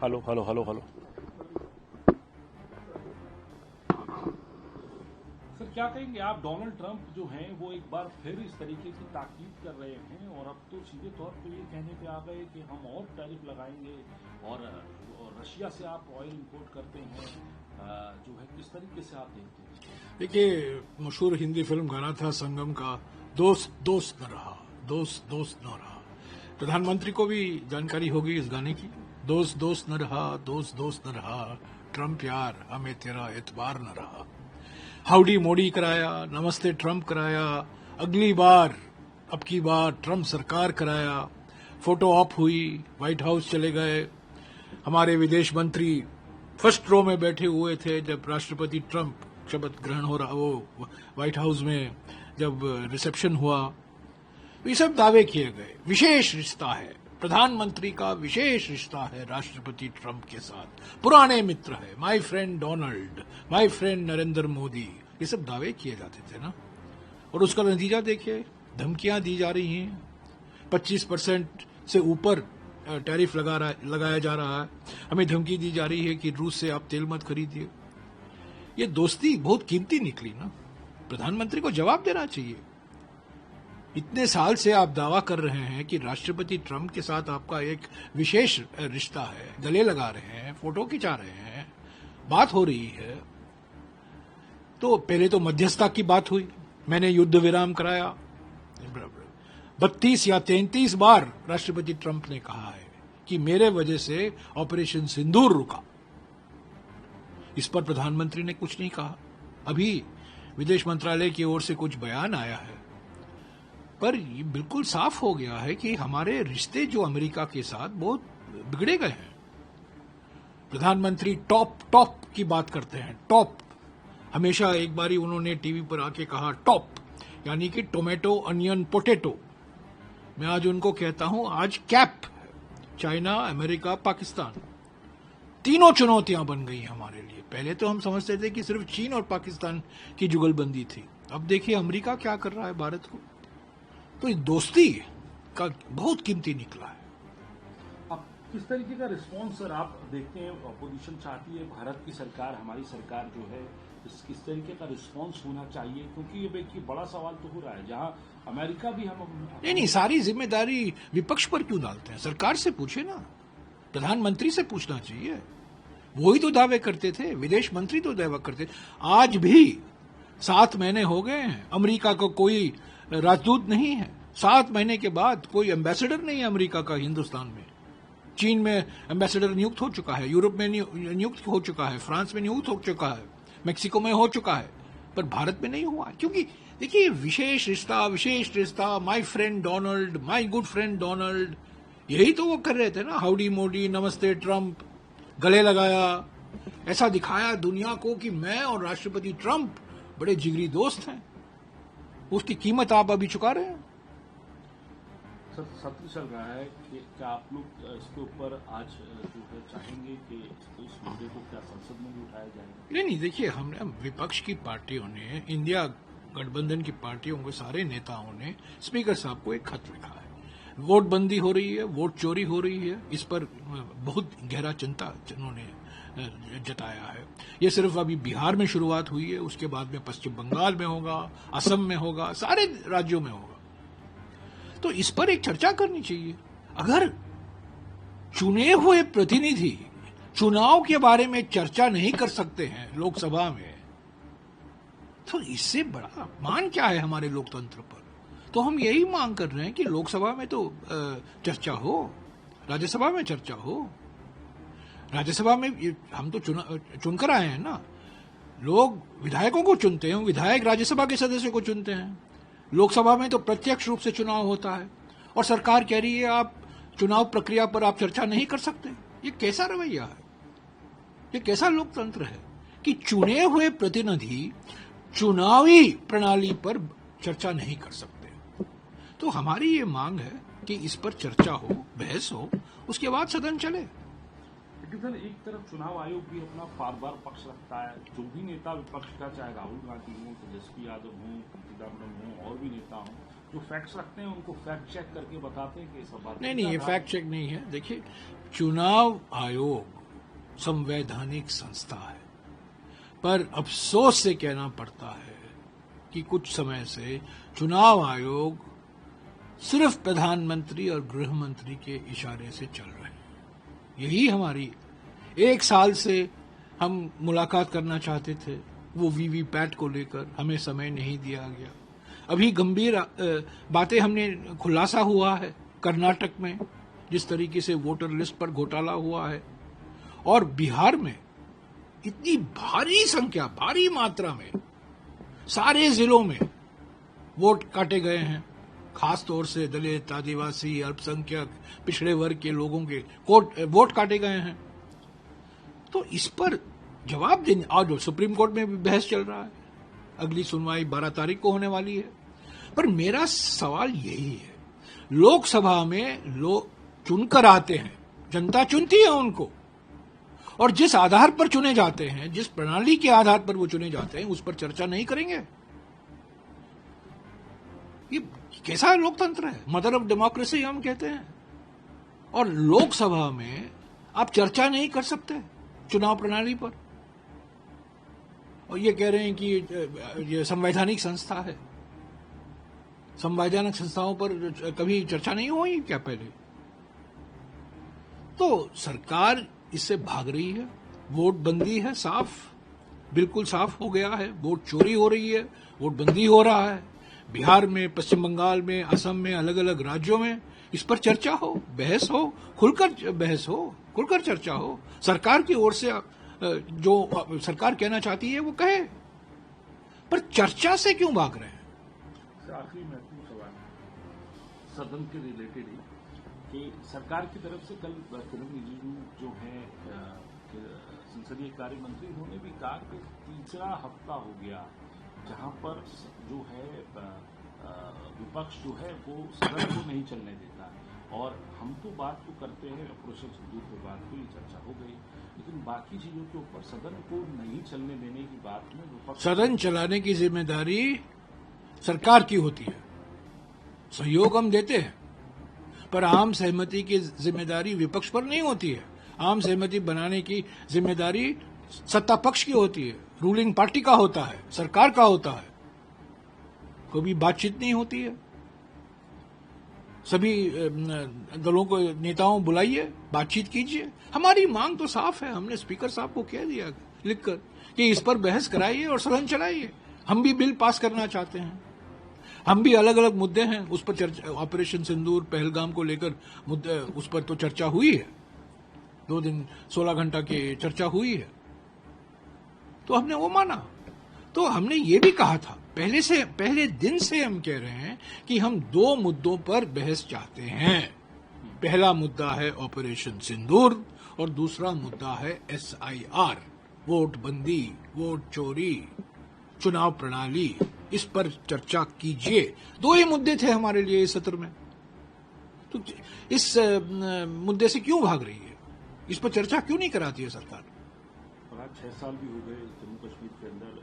Hello hello hello hello. Sir क्या कहेंगे आप, डोनाल्ड ट्रंप जो हैं वो एक बार फिर इस तरीके की ताकीद कर रहे हैं और अब तो सीधे तौर पे ये कहने पे आ गए कि हम और टैरिफ लगाएंगे और रशिया से आप ऑयल इंपोर्ट करते हैं, जो है किस तरीके से आप देखते हैं? देखिए, मशहूर हिंदी फिल्म गाना था संगम का, दोस्त दोस्त न रहा, दोस्त दोस्त न रहा। प्रधानमंत्री को भी जानकारी होगी इस गाने की। दोस्त दोस्त न रहा, दोस्त दोस्त न रहा, ट्रंप यार हमें तेरा एतबार न रहा। हाउडी मोडी कराया, नमस्ते ट्रंप कराया, अगली बार अब की बार ट्रंप सरकार कराया। फोटो ऑप हुई, व्हाइट हाउस चले गए। हमारे विदेश मंत्री फर्स्ट रो में बैठे हुए थे जब राष्ट्रपति ट्रंप शपथ ग्रहण हो रहा, वो व्हाइट हाउस में जब रिसेप्शन हुआ, ये सब दावे किए गए। विशेष रिश्ता है प्रधानमंत्री का, विशेष रिश्ता है राष्ट्रपति ट्रंप के साथ, पुराने मित्र है, my friend Donald, my friend Narendra Modi, ये सब दावे किए जाते थे ना। और उसका नतीजा देखिए, धमकियां दी जा रही हैं, 25% से ऊपर टैरिफ लगाया जा रहा है। हमें धमकी दी जा रही है कि रूस से आप तेल मत खरीदिए। ये दोस्ती बहुत कीमती निकली ना, प्रधानमंत्री को जवाब देना चाहिए। इतने साल से आप दावा कर रहे हैं कि राष्ट्रपति ट्रंप के साथ आपका एक विशेष रिश्ता है, गले लगा रहे हैं, फोटो खिंचा रहे हैं, बात हो रही है। तो पहले तो मध्यस्थता की बात हुई, मैंने युद्ध विराम कराया। 32 या 33 बार राष्ट्रपति ट्रंप ने कहा है कि मेरे वजह से ऑपरेशन सिंदूर रुका। इस पर प्रधानमंत्री ने कुछ नहीं कहा। अभी विदेश मंत्रालय की ओर से कुछ बयान आया है, पर ये बिल्कुल साफ हो गया है कि हमारे रिश्ते जो अमेरिका के साथ बहुत बिगड़े गए हैं। प्रधानमंत्री टॉप की बात करते हैं, टॉप। हमेशा एक बारी उन्होंने टीवी पर आके कहा टॉप, यानी कि टोमेटो, अनियन, पोटैटो। मैं आज उनको कहता हूं आज कैप। चाइना, अमेरिका, पाकिस्तान, तीनों चुनौतियां बन गई हमारे लिए। पहले तो हम समझते थे कि सिर्फ चीन और पाकिस्तान की जुगलबंदी थी, अब देखिए अमेरिका क्या कर रहा है भारत को। तो इस दोस्ती का बहुत कीमती निकला है। अब किस तरीके का रिस्पॉन्स सर आप देखते हैं, अपोजिशन चाहती है भारत की सरकार, हमारी सरकार जो है किस तरीके का रिस्पॉन्स होना चाहिए, क्योंकि ये एक बड़ा सवाल तो हो रहा है जहां अमेरिका भी हम नहीं, सारी जिम्मेदारी विपक्ष पर क्यों डालते हैं? सरकार से पूछे ना, प्रधानमंत्री से पूछना चाहिए। वही तो दावे करते थे, विदेश मंत्री तो दावा करते। आज भी 7 महीने हो गए हैं, अमेरिका को कोई राजदूत नहीं है। 7 महीने के बाद कोई एम्बेसडर नहीं है अमेरिका का हिंदुस्तान में। चीन में एम्बेसडर नियुक्त हो चुका है, यूरोप में नियुक्त हो चुका है, फ्रांस में नियुक्त हो चुका है, मेक्सिको में हो चुका है, पर भारत में नहीं हुआ। क्योंकि देखिए, विशेष रिश्ता, my friend Donald, my good friend Donald, यही तो वो कर रहे थे ना। हाउडी मोडी, नमस्ते ट्रंप, गले लगाया, ऐसा दिखाया दुनिया को कि मैं और राष्ट्रपति ट्रंप बड़े जिगरी दोस्त हैं। उसकी कीमत आप अभी चुका रहे हैं। सर सत्र चल रहा है कि क्या आप लोग इसके ऊपर आज जो है चाहेंगे कि इस मुद्दे को क्या संसद में भी उठाया जाए? नहीं, देखिए, हमने विपक्ष की पार्टियों ने, इंडिया गठबंधन की पार्टियों के सारे नेताओं ने स्पीकर साहब को एक खत लिखा है। वोट बंदी हो रही है, वोट चोरी हो रही है, इस पर बहुत गहरा चिंता उन्होंने जताया है। ये सिर्फ अभी बिहार में शुरुआत हुई है, उसके बाद में पश्चिम बंगाल में होगा, असम में होगा, सारे राज्यों में होगा। तो इस पर एक चर्चा करनी चाहिए। अगर चुने हुए प्रतिनिधि चुनाव के बारे में चर्चा नहीं कर सकते हैं लोकसभा में, तो इससे बड़ा अपमान क्या है हमारे लोकतंत्र पर? तो हम यही मांग कर रहे हैं कि लोकसभा में तो चर्चा हो, राज्यसभा में चर्चा हो। राज्यसभा में हम तो चुनकर आए हैं ना, लोग विधायकों को चुनते हैं, विधायक राज्यसभा के सदस्य को चुनते हैं। लोकसभा में तो प्रत्यक्ष रूप से चुनाव होता है, और सरकार कह रही है आप चुनाव प्रक्रिया पर आप चर्चा नहीं कर सकते। ये कैसा रवैया है? ये कैसा लोकतंत्र है कि चुने हुए प्रतिनिधि चुनावी प्रणाली पर चर्चा नहीं कर सकते? तो हमारी ये मांग है कि इस पर चर्चा हो, बहस हो, उसके बाद सदन चले। लेकिन सर एक तरफ चुनाव आयोग भी अपना बार पक्ष रखता है, जो भी नेता विपक्ष का, चाहे राहुल गांधी हो, तेजस्वी यादव हो, चिदम्बरम हो, और भी नेता हो, जो फैक्ट्स रखते हैं उनको फैक्ट चेक करके बताते हैं कि ये सब बात नहीं, ये फैक्ट चेक नहीं है। देखिए, चुनाव आयोग संवैधानिक संस्था है, पर अफसोस से कहना पड़ता है कि कुछ समय से चुनाव आयोग सिर्फ प्रधानमंत्री और गृह मंत्री के इशारे से चल रहे हैं। यही हमारी 1 साल से हम मुलाकात करना चाहते थे, वो वीवीपैट को लेकर हमें समय नहीं दिया गया। अभी गंभीर बातें हमने खुलासा हुआ है कर्नाटक में, जिस तरीके से वोटर लिस्ट पर घोटाला हुआ है, और बिहार में इतनी भारी संख्या, भारी मात्रा में सारे जिलों में वोट काटे गए हैं, खास तौर से दलित, आदिवासी, अल्पसंख्यक, पिछड़े वर्ग के लोगों के वोट काटे गए हैं। तो इस पर जवाब देने, और सुप्रीम कोर्ट में भी बहस चल रहा है, अगली सुनवाई 12 तारीख को होने वाली है। पर मेरा सवाल यही है, लोकसभा में लोग चुनकर आते हैं, जनता चुनती है उनको, और जिस आधार पर चुने जाते हैं, जिस प्रणाली के आधार पर वो चुने जाते हैं, उस पर चर्चा नहीं करेंगे। ये कैसा लोकतंत्र है? मदर ऑफ डेमोक्रेसी हम कहते हैं। और लोकसभा में आप चर्चा नहीं कर सकते चुनाव प्रणाली पर, और ये कह रहे हैं कि ये संवैधानिक संस्था है। संवैधानिक संस्थाओं पर कभी चर्चा नहीं हुई क्या पहले? तो सरकार इससे भाग रही है। वोट बंदी है, साफ, बिल्कुल साफ हो गया है। वोट चोरी हो रही है, वोट बंदी हो रहा है। बिहार में, पश्चिम बंगाल में, असम में, अलग अलग राज्यों में इस पर चर्चा हो, बहस हो, खुलकर बहस हो, खुलकर चर्चा हो। सरकार की ओर से जो सरकार कहना चाहती है वो कहे, पर चर्चा से क्यों भाग रहे हैं? आखिरी महत्वपूर्ण सवाल सदन के रिलेटेड ही कि सरकार की तरफ से कल किरण रिजिजू जो है संसदीय कार्य मंत्री, उन्होंने भी कहा कि तीसरा हफ्ता हो गया जहां पर जो है विपक्ष जो है वो सदन को नहीं चलने देता, और हम तो बात को करते हैं ऑपरेशन सिंदूर के बाद तो ये चर्चा हो गई, लेकिन बाकी चीजों के ऊपर सदन को नहीं चलने देने की बात में विपक्ष, सदन चलाने की जिम्मेदारी सरकार की होती है। सहयोग हम देते हैं, पर आम सहमति की जिम्मेदारी विपक्ष पर नहीं होती है। आम सहमति बनाने की जिम्मेदारी सत्ता पक्ष की होती है, रूलिंग पार्टी का होता है, सरकार का होता है। कभी बातचीत नहीं होती है। सभी दलों को, नेताओं बुलाइए, बातचीत कीजिए। हमारी मांग तो साफ है, हमने स्पीकर साहब को कह दिया लिखकर कि इस पर बहस कराइए और सदन चलाइए। हम भी बिल पास करना चाहते हैं, हम भी अलग अलग मुद्दे हैं उस पर चर्चा। ऑपरेशन सिंदूर, पहलगाम को लेकर मुद्दे, उस पर तो चर्चा हुई है, 2 दिन 16 घंटा की चर्चा हुई है, तो हमने वो माना। तो हमने ये भी कहा था, पहले दिन से हम कह रहे हैं कि हम 2 मुद्दों पर बहस चाहते हैं। पहला मुद्दा है ऑपरेशन सिंदूर और दूसरा मुद्दा है SIR, वोट बंदी, वोट चोरी, चुनाव प्रणाली। इस पर चर्चा कीजिए। 2 ही मुद्दे थे हमारे लिए इस सत्र में, तो इस मुद्दे से क्यों भाग रही है? इस पर चर्चा क्यों नहीं कराती है सरकार? 6 साल भी हो गए जम्मू कश्मीर के अंदर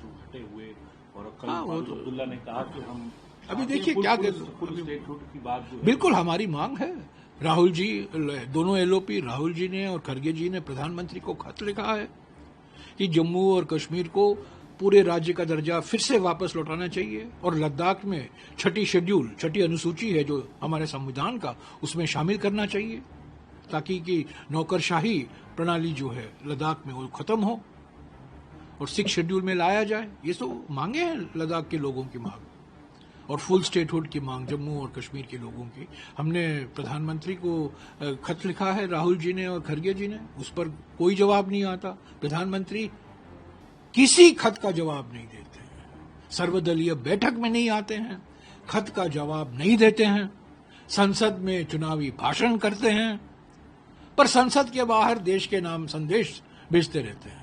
जो हटे हुए, और कल अब्दुल्ला ने कहा कि हम अभी देखिए क्या फुल स्टेटहुड की बात जो है, बिल्कुल हमारी मांग है। राहुल जी, दोनों LOP, राहुल जी ने और खड़गे जी ने प्रधानमंत्री को खत लिखा है कि जम्मू और कश्मीर को पूरे राज्य का दर्जा फिर से वापस लौटाना चाहिए, और लद्दाख में 6ठी अनुसूची है जो हमारे संविधान का, उसमें शामिल करना चाहिए, ताकि कि नौकरशाही प्रणाली जो है लद्दाख में वो खत्म हो और 6 शेड्यूल में लाया जाए। ये तो मांगे हैं लद्दाख के लोगों की मांग, और फुल स्टेटहुड की मांग जम्मू और कश्मीर के लोगों की। हमने प्रधानमंत्री को खत लिखा है, राहुल जी ने और खड़गे जी ने, उस पर कोई जवाब नहीं आता। प्रधानमंत्री किसी खत का जवाब नहीं देते हैं, सर्वदलीय बैठक में नहीं आते हैं, खत का जवाब नहीं देते हैं, संसद में चुनावी भाषण करते हैं, पर संसद के बाहर देश के नाम संदेश भेजते रहते हैं।